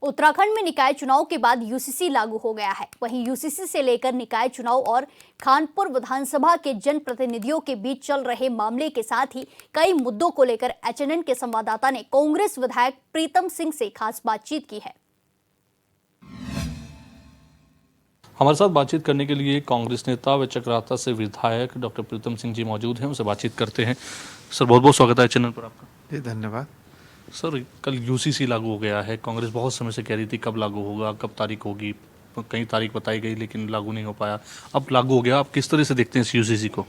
उत्तराखंड में निकाय चुनाव के बाद यूसीसी लागू हो गया है। वहीं यूसीसी से लेकर निकाय चुनाव और खानपुर विधानसभा के जनप्रतिनिधियों के बीच चल रहे मामले के साथ ही कई मुद्दों को लेकर एचएनएन के संवाददाता ने कांग्रेस विधायक प्रीतम सिंह से खास बातचीत की है। हमारे साथ बातचीत करने के लिए कांग्रेस नेता व चक्राता से विधायक डॉक्टर प्रीतम सिंह जी मौजूद हैं। उनसे बातचीत करते हैं। सर, बहुत बहुत स्वागत है चैनल पर आपका। जी धन्यवाद। सर, कल यूसीसी लागू हो गया है। कांग्रेस बहुत समय से कह रही थी कब लागू होगा, कब तारीख होगी। कई तारीख बताई गई लेकिन लागू नहीं हो पाया। अब लागू हो गया। आप किस तरह से देखते हैं इस यूसीसी को?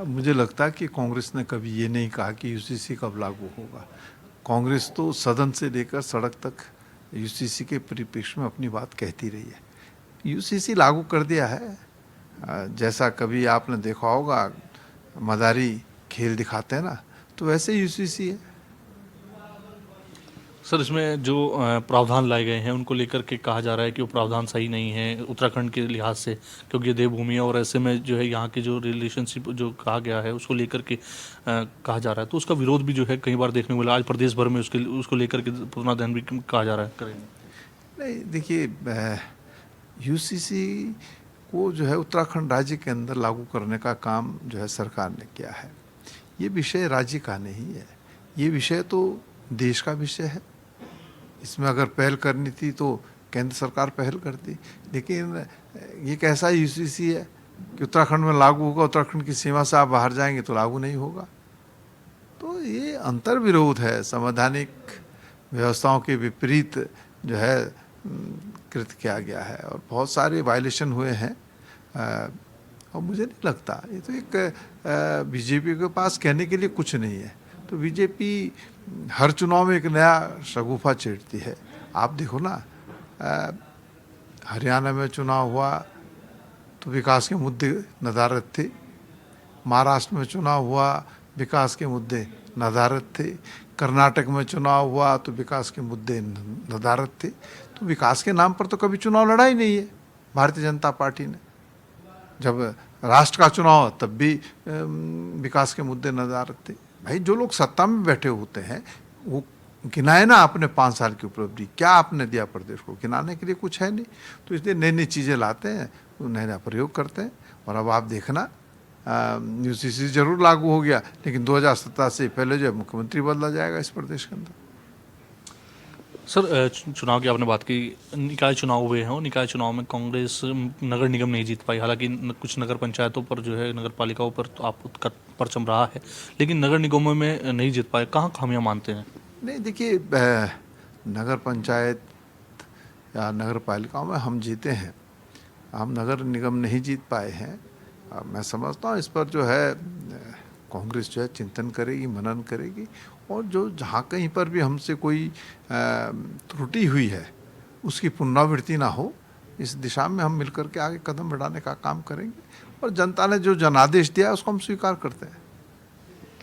मुझे लगता है कि कांग्रेस ने कभी ये नहीं कहा कि यूसीसी कब लागू होगा। कांग्रेस तो सदन से लेकर सड़क तक यूसीसी के परिप्रेक्ष्य में अपनी बात कहती रही है। यूसीसी लागू कर दिया है। जैसा कभी आपने देखा होगा मदारी खेल दिखाते हैं ना, तो वैसे यूसीसी है। सर, इसमें जो प्रावधान लाए गए हैं उनको लेकर के कहा जा रहा है कि वो प्रावधान सही नहीं है उत्तराखंड के लिहाज से, क्योंकि ये देवभूमि है और ऐसे में जो है यहाँ के जो रिलेशनशिप जो कहा गया है उसको लेकर के कहा जा रहा है। तो उसका विरोध भी जो है कई बार देखने को मिला। आज प्रदेश भर में उसको लेकर के पुनर्दहन भी कहा जा रहा है। करेंगे नहीं, देखिए यूसीसी को जो है उत्तराखंड राज्य के अंदर लागू करने का काम जो है सरकार ने किया है। ये विषय राज्य का नहीं है, ये विषय तो देश का विषय है। इसमें अगर पहल करनी थी तो केंद्र सरकार पहल करती, लेकिन ये कैसा यूसीसी है कि उत्तराखंड में लागू होगा, उत्तराखंड की सीमा से आप बाहर जाएंगे तो लागू नहीं होगा। तो ये अंतर विरोध है, संवैधानिक व्यवस्थाओं के विपरीत जो है कृत किया गया है और बहुत सारे वायलेशन हुए हैं। और मुझे नहीं लगता, ये तो एक बीजेपी के पास कहने के लिए कुछ नहीं है। तो बीजेपी हर चुनाव में एक नया शगुफा छेड़ती है। आप देखो ना, हरियाणा में चुनाव हुआ तो विकास के मुद्दे नदारद थे। महाराष्ट्र में चुनाव हुआ, विकास के मुद्दे नदारद थे। कर्नाटक में चुनाव हुआ तो विकास के मुद्दे नदारद थे। तो विकास के नाम पर तो कभी चुनाव लड़ा ही नहीं है भारतीय जनता पार्टी ने। जब राष्ट्र का चुनाव तब भी विकास के मुद्दे नदारद थे। भाई, जो लोग सत्ता में बैठे होते हैं वो गिनाए ना अपने 5 साल की उपलब्धि, क्या आपने दिया प्रदेश को? गिनाने के लिए कुछ है नहीं। तो इसलिए नई नई चीज़ें लाते हैं, तो नया नया प्रयोग करते हैं। और अब आप देखना, यूसीसी जरूर लागू हो गया, लेकिन 2017 से पहले जो मुख्यमंत्री बदला जाएगा इस प्रदेश के अंदर। सर, चुनाव की आपने बात की, निकाय चुनाव हुए हैं और निकाय चुनाव में कांग्रेस नगर निगम नहीं जीत पाई। हालांकि कुछ नगर पंचायतों पर जो है, नगर पालिकाओं पर तो आपका परचम रहा है, लेकिन नगर निगमों में नहीं जीत पाए। कहाँ खामियां मानते हैं? नहीं, देखिए नगर पंचायत या नगर पालिकाओं में हम जीते हैं, हम नगर निगम नहीं जीत पाए हैं। मैं समझता हूँ इस पर जो है कांग्रेस जो है चिंतन करेगी, मनन करेगी और जो जहाँ कहीं पर भी हमसे कोई त्रुटि हुई है उसकी पुनरावृत्ति ना हो, इस दिशा में हम मिलकर के आगे कदम बढ़ाने का काम करेंगे। और जनता ने जो जनादेश दिया है उसको हम स्वीकार करते हैं।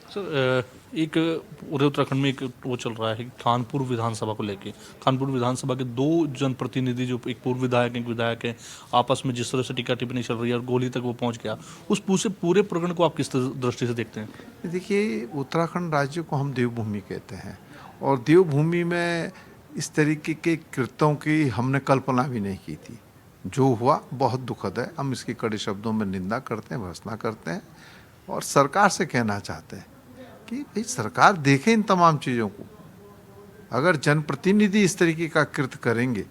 सर, एक पूरे उत्तराखंड में एक वो चल रहा है खानपुर विधानसभा को लेके। खानपुर विधानसभा के 2 जनप्रतिनिधि, जो एक पूर्व विधायक एक विधायक है, आपस में जिस तरह से टिक्का टिप्पणी चल रही है और गोली तक वो पहुंच गया, उस पूरे प्रकरण को आप किस दृष्टि से देखते हैं? देखिए, उत्तराखंड राज्य को हम देवभूमि कहते हैं और देवभूमि में इस तरीके के कृत्यों की हमने कल्पना भी नहीं की थी। जो हुआ बहुत दुखद है, हम इसकी कड़े शब्दों में निंदा करते हैं, भर्त्सना करते हैं और सरकार से कहना चाहते हैं कि भाई सरकार देखे इन तमाम चीज़ों को। अगर जनप्रतिनिधि इस तरीके का कृत्य करेंगे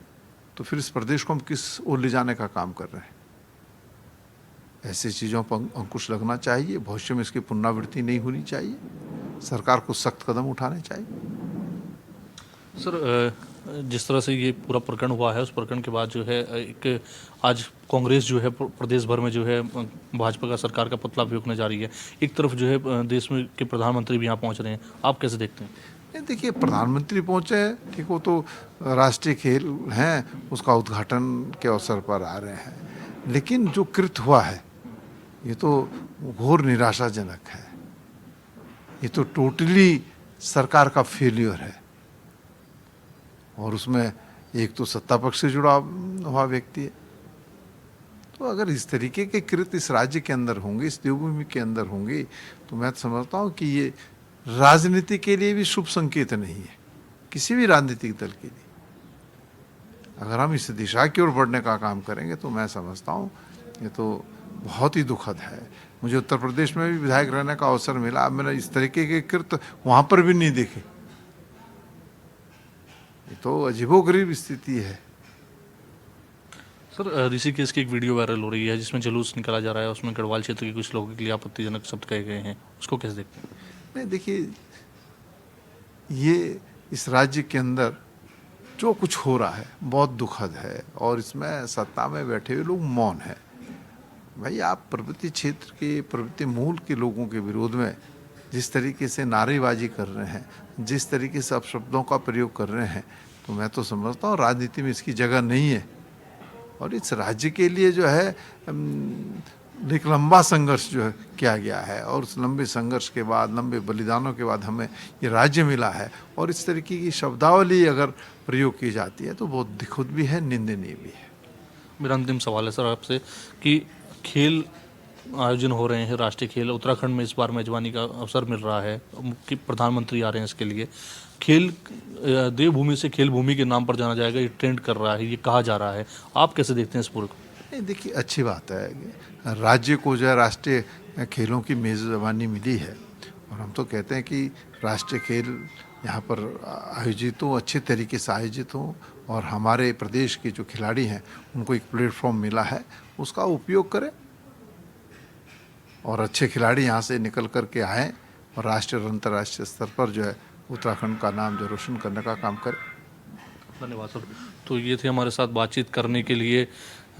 तो फिर इस प्रदेश को हम किस ओर ले जाने का काम कर रहे हैं? ऐसी चीज़ों पर अंकुश लगना चाहिए। भविष्य में इसकी पुनरावृत्ति नहीं होनी चाहिए। सरकार को सख्त कदम उठाने चाहिए। सर, जिस तरह से ये पूरा प्रकरण हुआ है, उस प्रकरण के बाद जो है एक आज कांग्रेस जो है प्रदेश भर में जो है भाजपा का सरकार का पुतला फूंकने जा रही है। एक तरफ जो है देश में के प्रधानमंत्री भी यहाँ पहुँच रहे हैं। आप कैसे देखते हैं? देखिए, प्रधानमंत्री पहुँचे ठीक, वो तो राष्ट्रीय खेल हैं, उसका उद्घाटन के अवसर पर आ रहे हैं। लेकिन जो कृत्य हुआ है ये तो घोर निराशाजनक है। ये तो टोटली सरकार का फेल्योर है और उसमें एक तो सत्ता पक्ष से जुड़ा हुआ व्यक्ति है। तो अगर इस तरीके के कृत्य इस राज्य के अंदर होंगे, इस देवभूमि के अंदर होंगे, तो मैं समझता हूँ कि ये राजनीति के लिए भी शुभ संकेत नहीं है, किसी भी राजनीतिक दल के लिए। अगर हम इस दिशा की ओर बढ़ने का काम करेंगे तो मैं समझता हूँ ये तो बहुत ही दुखद है। मुझे उत्तर प्रदेश में भी विधायक रहने का अवसर मिला, अब मैंने इस तरीके के कृत्य वहाँ पर भी नहीं देखे। ये तो अजीबोगरीब स्थिति है। सर, ऋषिकेश की एक वीडियो वायरल हो रही है जिसमें जुलूस निकाला जा रहा है, उसमें गढ़वाल क्षेत्र के कुछ लोगों के लिए आपत्तिजनक शब्द कहे गए हैं, उसको कैसे देखते हैं? नहीं, देखिए, ये इस राज्य के अंदर जो कुछ हो रहा है बहुत दुखद है और इसमें सत्ता में बैठे हुए लोग मौन है। भाई, आप पर्वतीय क्षेत्र के, पर्वतीय मूल के लोगों के विरोध में जिस तरीके से नारेबाजी कर रहे हैं, जिस तरीके से अपशब्दों का प्रयोग कर रहे हैं, तो मैं तो समझता हूँ राजनीति में इसकी जगह नहीं है। और इस राज्य के लिए जो है एक लंबा संघर्ष जो है किया गया है और उस लंबे संघर्ष के बाद, लंबे बलिदानों के बाद हमें ये राज्य मिला है। और इस तरीके की शब्दावली अगर प्रयोग की जाती है तो बहुत दुखद भी है, निंदनीय भी है। मेरा अंतिम सवाल है सर आपसे कि खेल आयोजन हो रहे हैं, राष्ट्रीय खेल उत्तराखंड में इस बार मेजबानी का अवसर मिल रहा है, मुख्य प्रधानमंत्री आ रहे हैं इसके लिए। खेल देवभूमि से खेल भूमि के नाम पर जाना जाएगा, ये ट्रेंड कर रहा है, ये कहा जा रहा है, आप कैसे देखते हैं इस पूरे को? नहीं, देखिए, अच्छी बात है, राज्य को जो है राष्ट्रीय खेलों की मेज़बानी मिली है और हम तो कहते हैं कि राष्ट्रीय खेल यहाँ पर आयोजित हो, अच्छे तरीके से आयोजित हो और हमारे प्रदेश के जो खिलाड़ी हैं उनको एक प्लेटफॉर्म मिला है, उसका उपयोग करें और अच्छे खिलाड़ी यहाँ से निकल कर के आएँ और राष्ट्रीय और अंतर्राष्ट्रीय स्तर पर जो है उत्तराखंड का नाम जो रोशन करने का काम करें। धन्यवाद सर। तो ये थे हमारे साथ बातचीत करने के लिए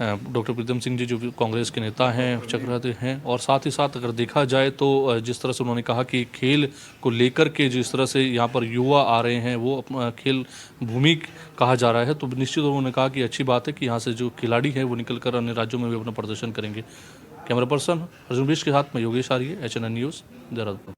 डॉक्टर प्रीतम सिंह जी, जो कि कांग्रेस के नेता हैं, चक्रवर्ती हैं, और साथ ही साथ अगर देखा जाए तो जिस तरह से उन्होंने कहा कि खेल को लेकर के जिस तरह से यहाँ पर युवा आ रहे हैं वो अपना खेल भूमि कहा जा रहा है, तो निश्चित उन्होंने कहा कि अच्छी बात है कि यहाँ से जो खिलाड़ी हैं वो निकल कर अन्य राज्यों में भी अपना प्रदर्शन करेंगे। कैमरा पर्सन अर्जुन बिष्ट के साथ में योगेश आर्य, HNN न्यूज़, देहरादून।